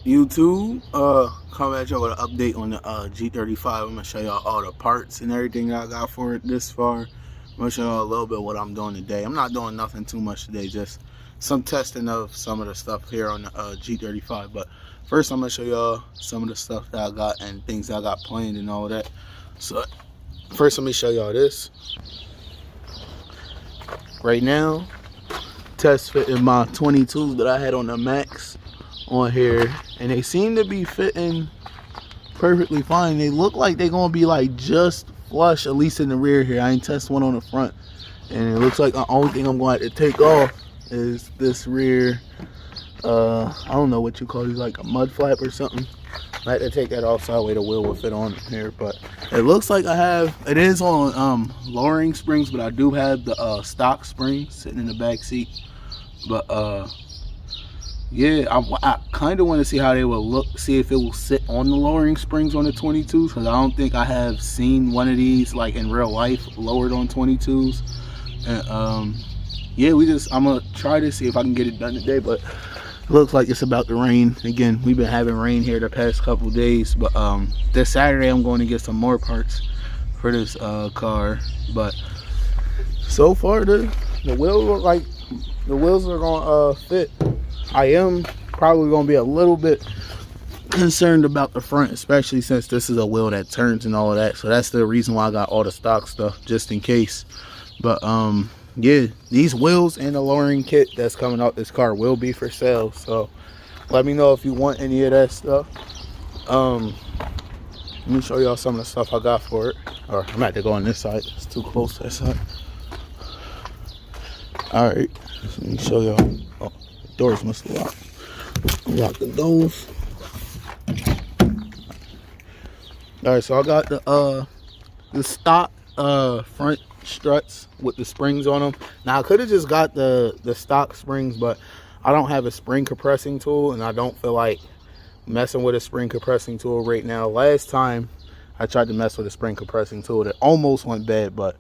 YouTube, coming at y'all with an update on the G35. I'm gonna show y'all all the parts and everything that I got for it this far. I'm gonna show y'all a little bit of what I'm doing today. I'm not doing nothing too much today, just some testing of some of the stuff here on the G35. But first, I'm gonna show y'all some of the stuff that I got and things that I got planned and all that. So first, let me show y'all this. Right now, test fitting my 22s that I had on the Max on here, and they seem to be fitting perfectly fine. They look like they're gonna be like just flush, at least in the rear here. I ain't test one on the front, and it looks like the only thing I'm going to take off is this rear I don't know what you call these, like a mud flap or something. I had to take that off so that way the wheel will fit on here. But it looks like I have, it is on lowering springs, but I do have the stock springs sitting in the back seat. But yeah, I kind of want to see how they will look, see if it will sit on the lowering springs on the 22s, because I don't think I have seen one of these like in real life lowered on 22s. And yeah, I'm gonna try to see if I can get it done today, but it looks like it's about to rain again. We've been having rain here the past couple days, but this Saturday I'm going to get some more parts for this car. But so far the wheels look like the wheels are gonna fit. I am probably going to be a little bit concerned about the front, especially since this is a wheel that turns and all of that. So that's the reason why I got all the stock stuff, just in case. But yeah, these wheels and the lowering kit that's coming out this car will be for sale. So let me know if you want any of that stuff. Let me show y'all some of the stuff I got for it. Or I'm about to go on this side. It's too close to that side. All right, so let me show y'all. Oh, doors must lock. Lock the doors. All right, so I got the stock front struts with the springs on them. Now I could have just got the stock springs, but I don't have a spring compressing tool, and I don't feel like messing with a spring compressing tool right now. Last time I tried to mess with a spring compressing tool, it almost went bad, but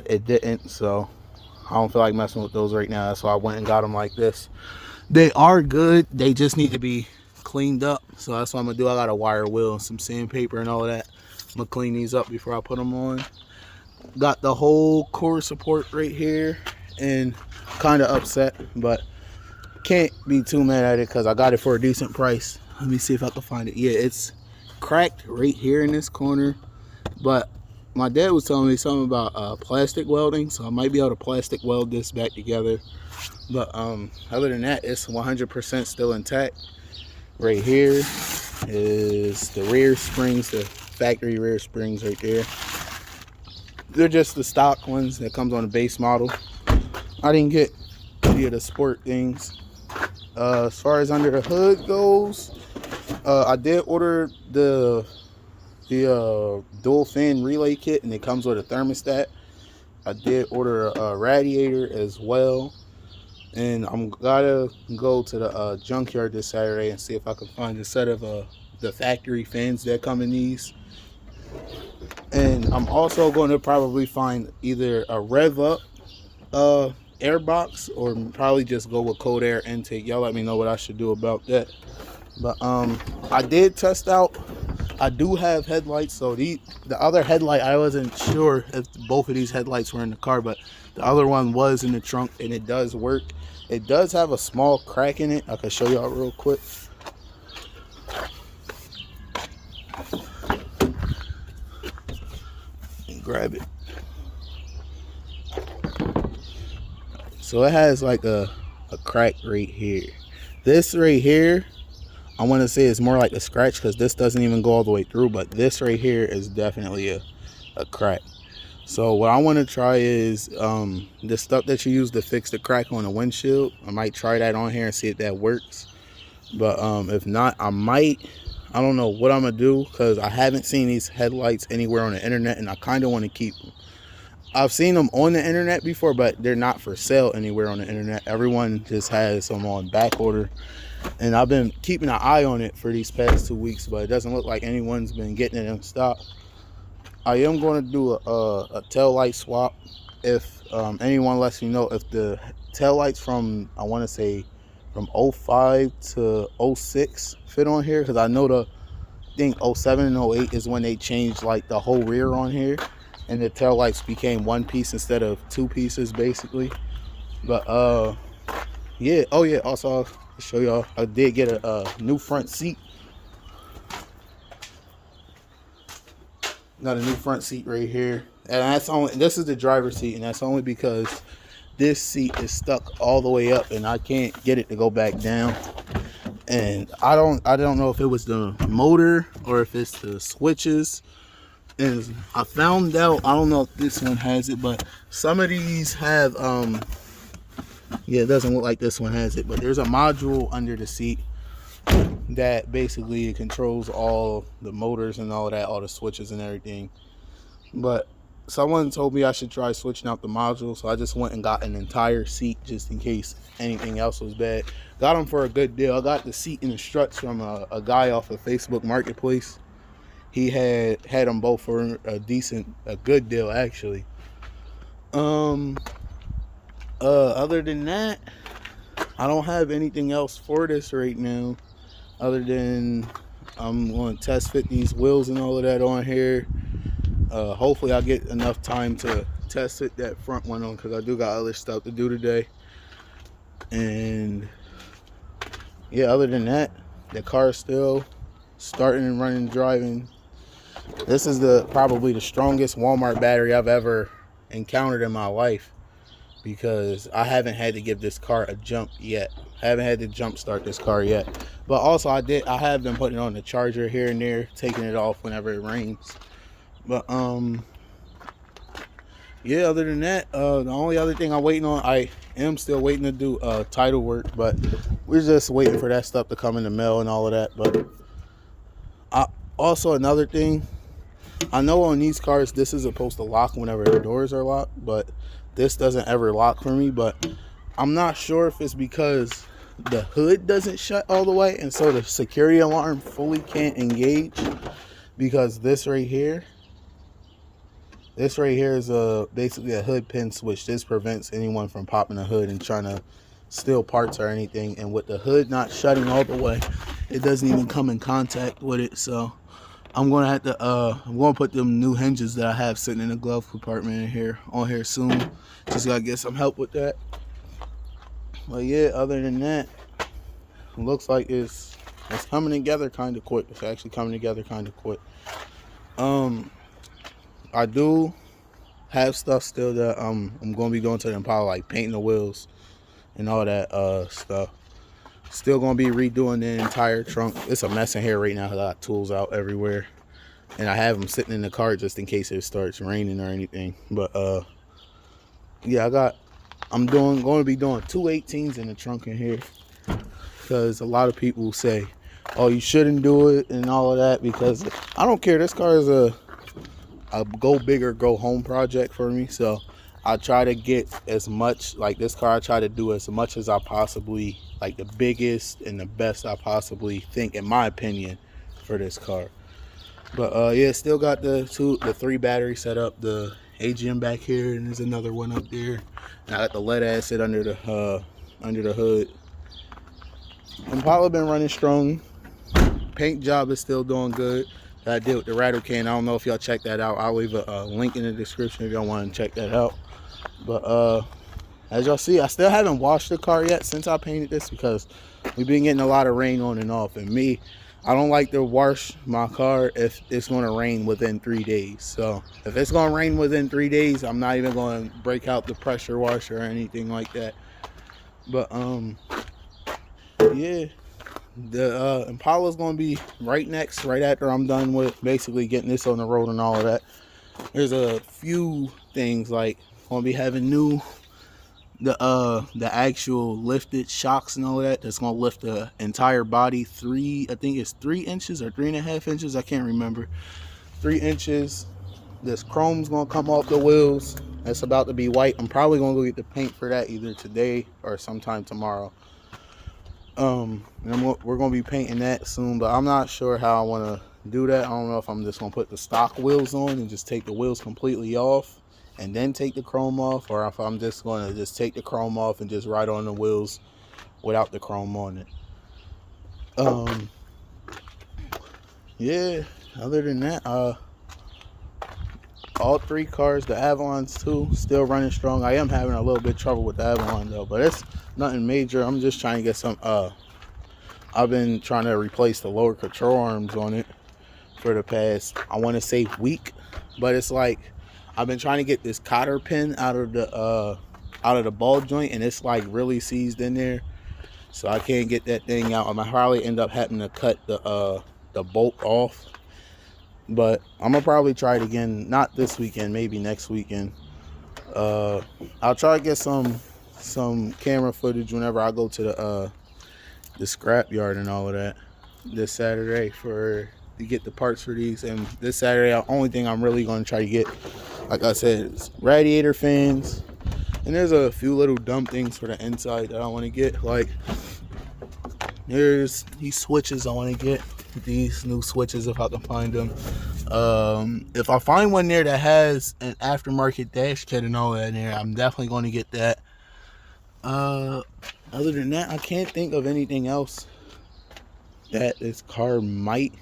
it didn't. So I don't feel like messing with those right now. That's why I went and got them like this. They are good. They just need to be cleaned up. So that's what I'm going to do. I got a wire wheel and some sandpaper and all of that. I'm going to clean these up before I put them on. Got the whole core support right here. And kind of upset, but can't be too mad at it because I got it for a decent price. Let me see if I can find it. Yeah, it's cracked right here in this corner. But my dad was telling me something about plastic welding, so I might be able to plastic weld this back together. But other than that, it's 100% still intact. Right here is the rear springs, the factory rear springs right there. They're just the stock ones that comes on the base model. I didn't get any of the sport things. As far as under the hood goes, I did order the dual fan relay kit, and it comes with a thermostat. I did order a radiator as well, and I'm gotta go to the junkyard this Saturday and see if I can find a set of the factory fans that come in these. And I'm also going to probably find either a rev up air box, or probably just go with cold air intake. Y'all let me know what I should do about that. But I did test out, I do have headlights. So the other headlight, I wasn't sure if both of these headlights were in the car, but the other one was in the trunk, and it does work. It does have a small crack in it. I can show y'all real quick. And grab it. So it has like a crack right here. This right here, I want to say it's more like a scratch because this doesn't even go all the way through, but this right here is definitely a crack. So what I want to try is the stuff that you use to fix the crack on the windshield. I might try that on here and see if that works. But if not, I don't know what I'm gonna do, because I haven't seen these headlights anywhere on the internet, and I kind of want to keep them. I've seen them on the internet before, but they're not for sale anywhere on the internet. Everyone just has them on back order, and I've been keeping an eye on it for these past 2 weeks, but it doesn't look like anyone's been getting it in stock. I am going to do a tail light swap. If anyone lets me know if the tail lights from, I want to say from '05 to '06 fit on here, because I know I think '07 and '08 is when they changed like the whole rear on here, and the tail lights became one piece instead of two pieces basically. But yeah, oh yeah, also I'll show y'all, I did get a new front seat. Got a new front seat right here, and that's only, this is the driver's seat, and that's only because this seat is stuck all the way up and I can't get it to go back down. And I don't know if it was the motor or if it's the switches. And I found out, I don't know if this one has it, but some of these have yeah, it doesn't look like this one has it, but there's a module under the seat that basically controls all the motors and all that, all the switches and everything. But someone told me I should try switching out the module, so I just went and got an entire seat just in case anything else was bad. Got them for a good deal. I got the seat and the struts from a guy off of Facebook Marketplace. He had them both for a good deal actually. Other than that, I don't have anything else for this right now, other than I'm going to test fit these wheels and all of that on here. Hopefully I'll get enough time to test fit that front one on, because I do got other stuff to do today. And yeah, other than that, the car is still starting and running, driving. This is probably the strongest Walmart battery I've ever encountered in my life, because I haven't had to give this car a jump yet. I haven't had to jump start this car yet. But also I have been putting on the charger here and there, taking it off whenever it rains. But yeah, other than that, the only other thing I'm waiting on, I am still waiting to do title work, but we're just waiting for that stuff to come in the mail and all of that. But also another thing, I know on these cars this is supposed to lock whenever the doors are locked, but this doesn't ever lock for me. But I'm not sure if it's because the hood doesn't shut all the way, and so the security alarm fully can't engage, because this right here is basically a hood pin switch. This prevents anyone from popping the hood and trying to steal parts or anything. And with the hood not shutting all the way, it doesn't even come in contact with it. So I'm gonna have to I'm gonna put them new hinges that I have sitting in the glove compartment on here soon. Just gotta get some help with that. But yeah, other than that, it looks like it's coming together kind of quick. It's actually coming together kind of quick. I do have stuff still that I'm gonna be going to the Impala, like painting the wheels and all that stuff. Still gonna be redoing the entire trunk. It's a mess in here right now. I got tools out everywhere, and I have them sitting in the car just in case it starts raining or anything. But yeah, I'm going to be doing 218s in the trunk in here, because a lot of people say, oh, you shouldn't do it and all of that, because I don't care. This car is a go big or go home project for me. So I try to get as much, like this car, I try to do as much as I possibly, like the biggest and the best I possibly think, in my opinion, for this car. But yeah, still got the 3 batteries set up, the AGM back here, and there's another one up there. And I got the lead acid under the hood. Impala been running strong. Paint job is still doing good. That I did with the rattle can. I don't know if y'all check that out. I'll leave a link in the description if y'all want to check that out. But as y'all see, I still haven't washed the car yet since I painted this, because we've been getting a lot of rain on and off. And me, I don't like to wash my car if it's going to rain within 3 days. So if it's going to rain within 3 days, I'm not even going to break out the pressure washer or anything like that. But yeah, the Impala is going to be right after I'm done with basically getting this on the road and all of that. There's a few things, like going to be having the actual lifted shocks and all of that. That's going to lift the entire body I think it's 3 inches or 3.5 inches, I can't remember. 3 inches. This chrome's going to come off the wheels. That's about to be white. I'm probably going to go get the paint for that either today or sometime tomorrow. And we're going to be painting that soon, but I'm not sure how I want to do that. I don't know if I'm just going to put the stock wheels on and just take the wheels completely off and then take the chrome off, or if I'm just going to take the chrome off and just ride on the wheels without the chrome on it. Yeah, other than that, all 3 cars, the Avalons too, still running strong. I am having a little bit of trouble with the Avalon though, but it's nothing major. I'm just trying to get some, I've been trying to replace the lower control arms on it for the past, I want to say, week. But it's like, I've been trying to get this cotter pin out of the ball joint, and it's like really seized in there. So I can't get that thing out. I might probably end up having to cut the bolt off. But I'm gonna probably try it again, not this weekend, maybe next weekend. I'll try to get some camera footage whenever I go to the scrap yard and all of that this Saturday to get the parts for these. And this Saturday, the only thing I'm really gonna try to get, like I said, is radiator fans. And there's a few little dumb things for the inside that I want to get. Like, there's these switches I want to get. These new switches, if I can find them. If I find one there that has an aftermarket dash kit and all that in there, I'm definitely going to get that. Other than that, I can't think of anything else that this car might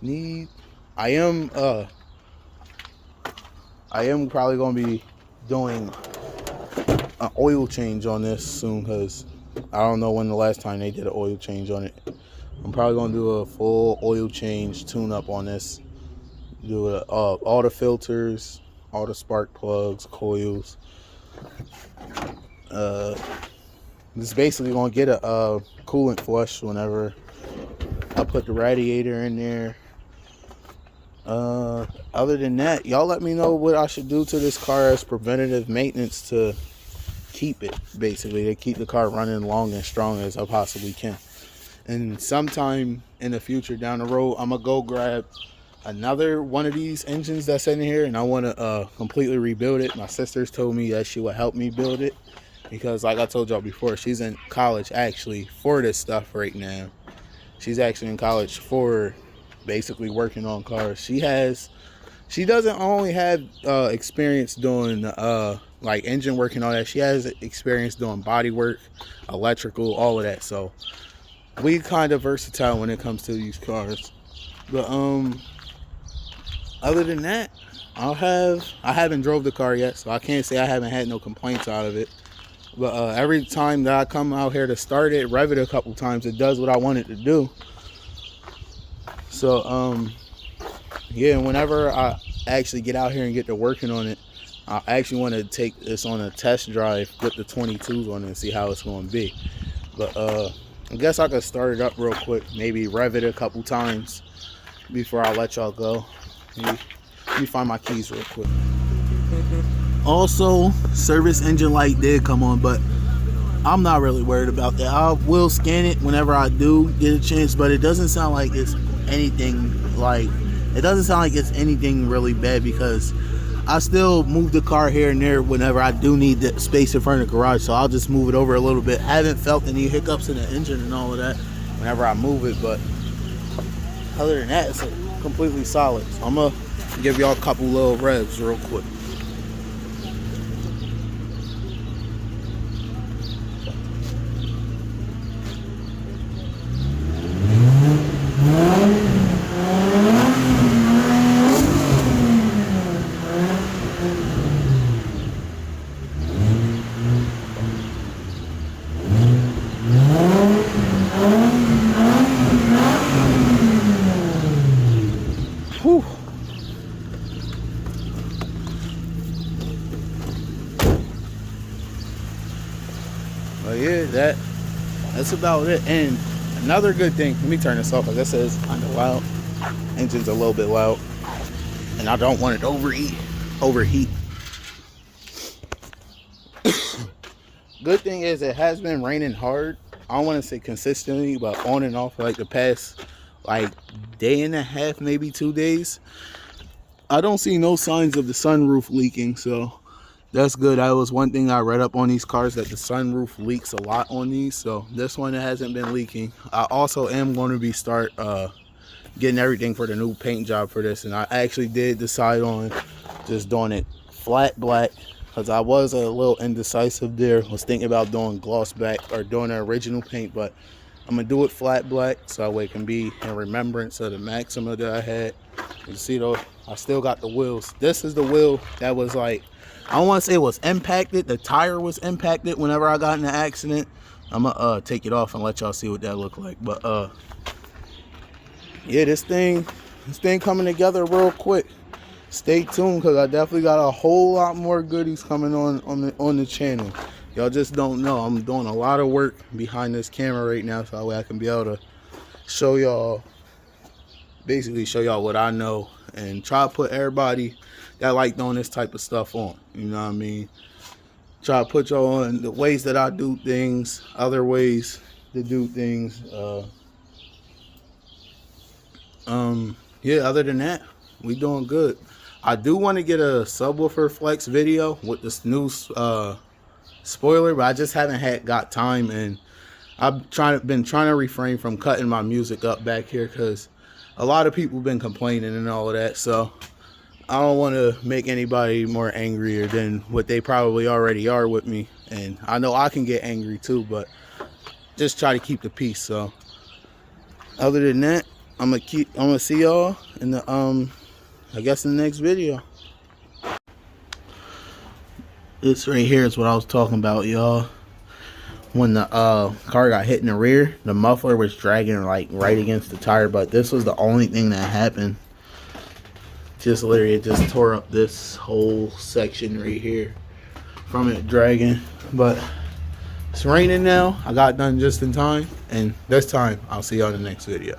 need. I am probably going to be doing an oil change on this soon, because I don't know when the last time they did an oil change on it. I'm probably going to do a full oil change tune-up on this. Do all the filters, all the spark plugs, coils. This basically going to get a coolant flush whenever I put the radiator in there. Other than that, y'all let me know what I should do to this car as preventative maintenance to keep it, basically, to keep the car running long and strong as I possibly can. And sometime in the future down the road, I'm gonna go grab another one of these engines that's in here, and I want to completely rebuild it. My sisters told me that she would help me build it, because like I told y'all before, she's in college actually for this stuff right now. She's actually in college for basically working on cars. She doesn't only have experience doing like engine work and all that. She has experience doing body work, electrical, all of that. So we kind of versatile when it comes to these cars. But other than that, I haven't drove the car yet, so I can't say I haven't had no complaints out of it. But every time that I come out here to start it, rev it a couple times, it does what I want it to do. So yeah, and whenever I actually get out here and get to working on it, I actually want to take this on a test drive with the 22s on it and see how it's going to be. But I guess I could start it up real quick, maybe rev it a couple times before I let y'all go. Let me find my keys real quick. Also, service engine light did come on, but I'm not really worried about that. I will scan it whenever I do get a chance, but it doesn't sound like it's anything really bad, because I still move the car here and there whenever I do need the space in front of the garage, so I'll just move it over a little bit. I haven't felt any hiccups in the engine and all of that whenever I move it, but other than that, it's completely solid. So I'm gonna give y'all a couple little revs real quick. Whew. But yeah, that's about it. And another good thing, let me turn this off, because that says kind of loud. Engine's a little bit loud, and I don't want it to overheat. Good thing is it has been raining hard. I don't want to say consistently, but on and off for like the past day and a half, maybe 2 days. I don't see no signs of the sunroof leaking, so that's good. That was one thing I read up on these cars, that the sunroof leaks a lot on these. So this one, it hasn't been leaking. I also am going to be start getting everything for the new paint job for this, and I actually did decide on just doing it flat black. because I was a little indecisive there. Was thinking about doing gloss back or doing the original paint, but I'm gonna do it flat black so that way it can be in remembrance of the Maxima that I had. You see though, I still got the wheels. This is the wheel that was like, I don't want to say it was impacted. The tire was impacted whenever I got in the accident. I'm gonna take it off and let y'all see what that looked like. But yeah, this thing coming together real quick. Stay tuned, because I definitely got a whole lot more goodies coming on the channel. Y'all just don't know. I'm doing a lot of work behind this camera right now, so that way I can be able to show y'all, basically show y'all what I know, and try to put everybody that like doing this type of stuff on. You know what I mean? Try to put y'all on the ways that I do things, other ways to do things. Yeah, other than that, we doing good. I do want to get a subwoofer flex video with this new spoiler, but I just haven't got time, and I've been trying to refrain from cutting my music up back here because a lot of people been complaining and all of that. So I don't want to make anybody more angrier than what they probably already are with me, and I know I can get angry too, but just try to keep the peace. So other than that, I'm gonna see y'all in the I guess in the next video. This right here is what I was talking about, y'all. When the car got hit in the rear, the muffler was dragging like right against the tire, but this was the only thing that happened. Just literally, it just tore up this whole section right here from it dragging. But it's raining now. I got done just in time, and this time I'll see y'all in the next video.